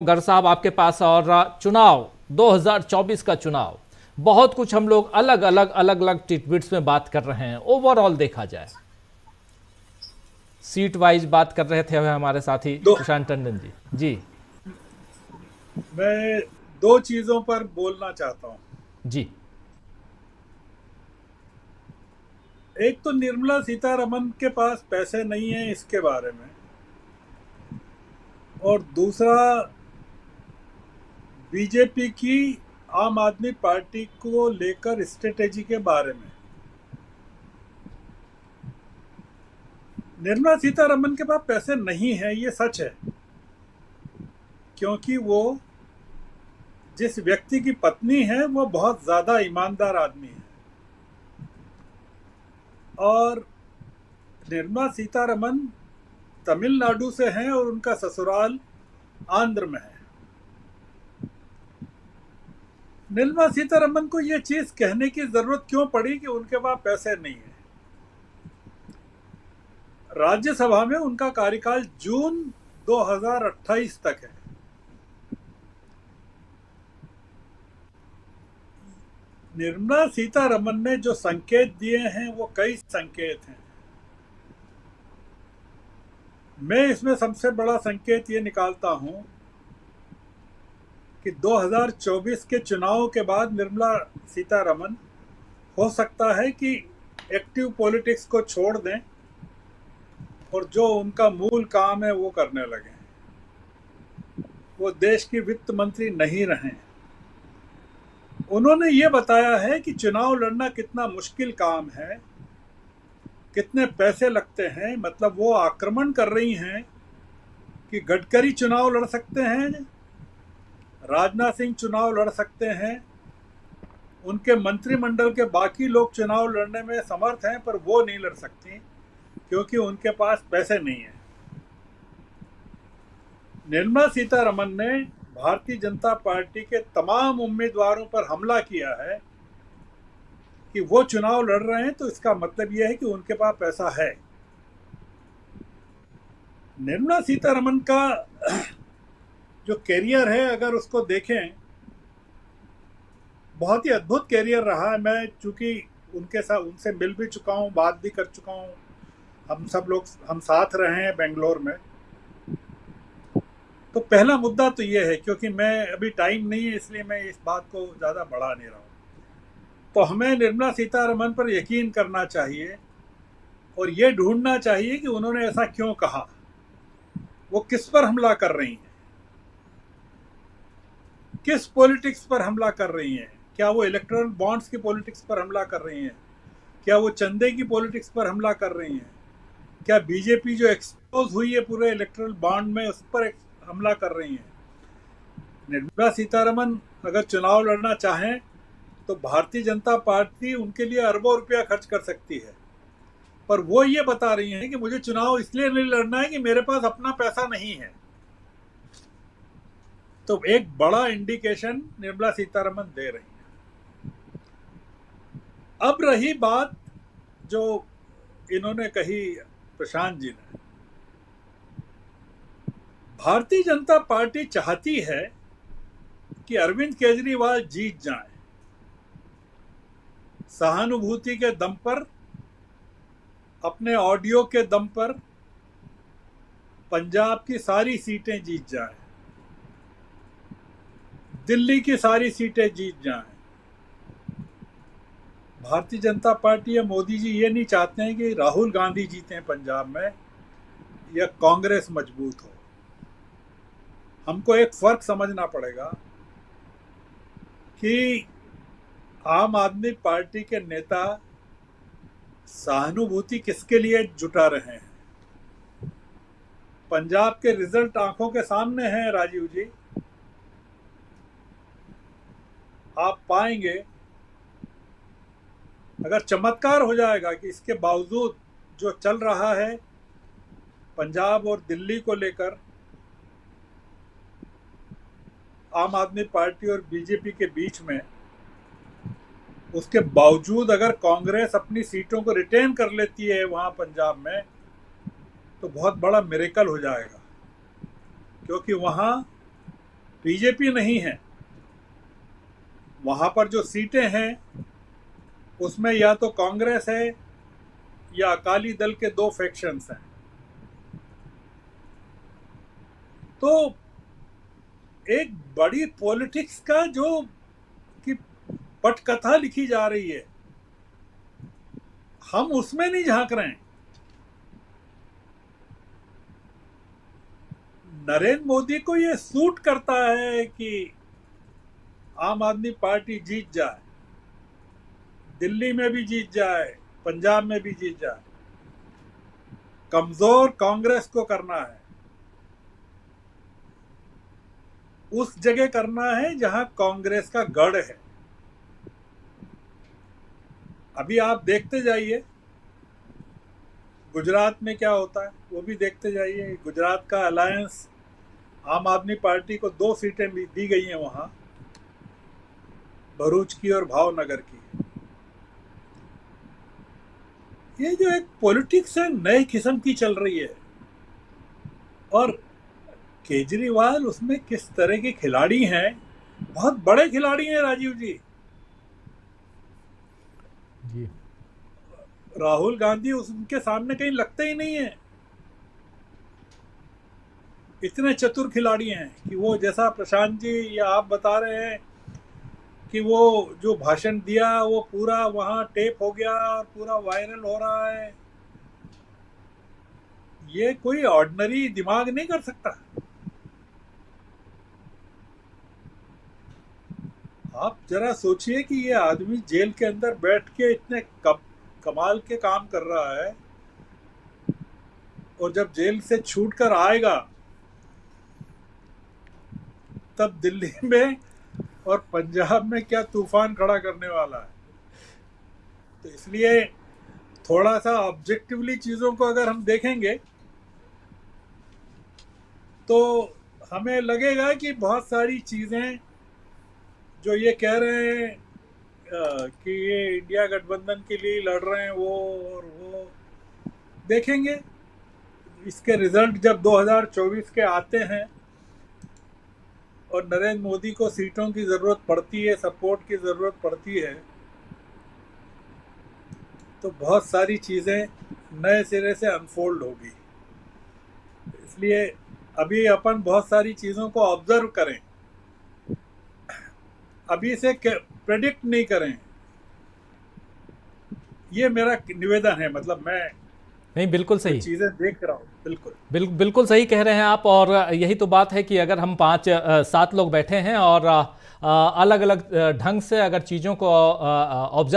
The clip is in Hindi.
गर साहब आपके पास और चुनाव 2024 का चुनाव, बहुत कुछ हम लोग अलग अलग टिटबिट्स में बात कर रहे हैं। ओवरऑल देखा जाए, सीट वाइज बात कर रहे थे हमारे साथी दो प्रशांत टंडन जी। जी मैं दो चीजों पर बोलना चाहता हूँ। जी। एक तो निर्मला सीतारमन के पास पैसे नहीं है इसके बारे में, और दूसरा बीजेपी की आम आदमी पार्टी को लेकर स्ट्रेटेजी के बारे में। निर्मला सीतारमन के पास पैसे नहीं है, ये सच है, क्योंकि वो जिस व्यक्ति की पत्नी है वो बहुत ज्यादा ईमानदार आदमी है। और निर्मला सीतारमन तमिलनाडु से हैं और उनका ससुराल आंध्र में है। निर्मला सीतारमन को ये चीज कहने की जरूरत क्यों पड़ी कि उनके पास पैसे नहीं है? राज्यसभा में उनका कार्यकाल जून 2028 तक है। निर्मला सीतारमन ने जो संकेत दिए हैं वो कई संकेत हैं। मैं इसमें सबसे बड़ा संकेत ये निकालता हूं कि 2024 के चुनाव के बाद निर्मला सीतारमन हो सकता है कि एक्टिव पॉलिटिक्स को छोड़ दें और जो उनका मूल काम है वो करने लगें। वो देश की वित्त मंत्री नहीं रहे। उन्होंने ये बताया है कि चुनाव लड़ना कितना मुश्किल काम है, कितने पैसे लगते हैं। मतलब वो आक्रमण कर रही हैं कि गडकरी चुनाव लड़ सकते हैं, राजनाथ सिंह चुनाव लड़ सकते हैं, उनके मंत्रिमंडल के बाकी लोग चुनाव लड़ने में समर्थ हैं, पर वो नहीं लड़ सकती क्योंकि उनके पास पैसे नहीं है। निर्मला सीतारमन ने भारतीय जनता पार्टी के तमाम उम्मीदवारों पर हमला किया है कि वो चुनाव लड़ रहे हैं, तो इसका मतलब यह है कि उनके पास पैसा है। निर्मला सीतारमन का जो कैरियर है, अगर उसको देखें, बहुत ही अद्भुत कैरियर रहा है। मैं चूंकि उनके साथ उनसे मिल भी चुका हूँ, बात भी कर चुका हूँ, हम साथ रहे हैं बेंगलोर में। तो पहला मुद्दा तो ये है, क्योंकि मैं अभी टाइम नहीं है इसलिए मैं इस बात को ज़्यादा बढ़ा नहीं रहा हूँ। तो हमें निर्मला सीतारमन पर यकीन करना चाहिए और ये ढूंढना चाहिए कि उन्होंने ऐसा क्यों कहा, वो किस पर हमला कर रही हैं, किस पॉलिटिक्स पर हमला कर रही हैं। क्या वो इलेक्टोरल बॉन्ड्स की पॉलिटिक्स पर हमला कर रही हैं? क्या वो चंदे की पॉलिटिक्स पर हमला कर रही हैं? क्या बीजेपी जो एक्सपोज हुई है पूरे इलेक्टोरल बॉन्ड में उस पर हमला कर रही हैं? निर्मला सीतारमन अगर चुनाव लड़ना चाहें तो भारतीय जनता पार्टी उनके लिए अरबों रुपया खर्च कर सकती है, पर वो ये बता रही हैं कि मुझे चुनाव इसलिए नहीं लड़ना है कि मेरे पास अपना पैसा नहीं है। तो एक बड़ा इंडिकेशन निर्मला सीतारमन दे रही है। अब रही बात जो इन्होंने कही, प्रशांत जी ने, भारतीय जनता पार्टी चाहती है कि अरविंद केजरीवाल जीत जाएं, सहानुभूति के दम पर, अपने ऑडियो के दम पर पंजाब की सारी सीटें जीत जाएं, दिल्ली की सारी सीटें जीत जाएं। भारतीय जनता पार्टी या मोदी जी ये नहीं चाहते हैं कि राहुल गांधी जीतें पंजाब में या कांग्रेस मजबूत हो। हमको एक फर्क समझना पड़ेगा कि आम आदमी पार्टी के नेता सहानुभूति किसके लिए जुटा रहे हैं। पंजाब के रिजल्ट आंखों के सामने हैं राजीव जी। आप पाएंगे, अगर चमत्कार हो जाएगा कि इसके बावजूद जो चल रहा है पंजाब और दिल्ली को लेकर आम आदमी पार्टी और बीजेपी के बीच में, उसके बावजूद अगर कांग्रेस अपनी सीटों को रिटेन कर लेती है वहां पंजाब में, तो बहुत बड़ा मिरेकल हो जाएगा, क्योंकि वहां बीजेपी नहीं है। वहां पर जो सीटें हैं उसमें या तो कांग्रेस है या अकाली दल के 2 फैक्शंस हैं। तो एक बड़ी पॉलिटिक्स का जो कि पटकथा लिखी जा रही है, हम उसमें नहीं झांक रहे हैं। नरेंद्र मोदी को ये सूट करता है कि आम आदमी पार्टी जीत जाए, दिल्ली में भी जीत जाए, पंजाब में भी जीत जाए। कमजोर कांग्रेस को करना है, उस जगह करना है जहां कांग्रेस का गढ़ है। अभी आप देखते जाइए गुजरात में क्या होता है, वो भी देखते जाइए। गुजरात का अलायंस, आम आदमी पार्टी को 2 सीटें दी गई हैं वहां, भरूच की और भावनगर की। ये जो एक पॉलिटिक्स है नई किस्म की चल रही है, और केजरीवाल उसमें किस तरह के खिलाड़ी हैं, बहुत बड़े खिलाड़ी हैं राजीव जी। राहुल गांधी उनके सामने कहीं लगते ही नहीं है। इतने चतुर खिलाड़ी हैं कि वो, जैसा प्रशांत जी या आप बता रहे हैं कि वो जो भाषण दिया वो पूरा वहां टेप हो गया और पूरा वायरल हो रहा है। ये कोई ऑर्डिनरी दिमाग नहीं कर सकता। आप जरा सोचिए कि ये आदमी जेल के अंदर बैठ के इतने कमाल के काम कर रहा है, और जब जेल से छूट कर आएगा तब दिल्ली में और पंजाब में क्या तूफान खड़ा करने वाला है। तो इसलिए थोड़ा सा ऑब्जेक्टिवली चीजों को अगर हम देखेंगे तो हमें लगेगा कि बहुत सारी चीजें जो ये कह रहे हैं कि ये इंडिया गठबंधन के लिए लड़ रहे हैं, वो देखेंगे इसके रिजल्ट जब 2024 के आते हैं और नरेंद्र मोदी को सीटों की जरूरत पड़ती है, सपोर्ट की जरूरत पड़ती है, तो बहुत सारी चीजें नए सिरे से अनफोल्ड होगी। इसलिए अभी अपन बहुत सारी चीजों को ऑब्जर्व करें, अभी से प्रेडिक्ट नहीं करें। ये मेरा निवेदन है। मतलब मैं नहीं, बिल्कुल सही चीजें देख रहा हूँ। बिल्कुल सही कह रहे हैं आप। और यही तो बात है कि अगर हम 5-7 लोग बैठे हैं और अलग अलग ढंग से अगर चीज़ों को ऑब्जर्व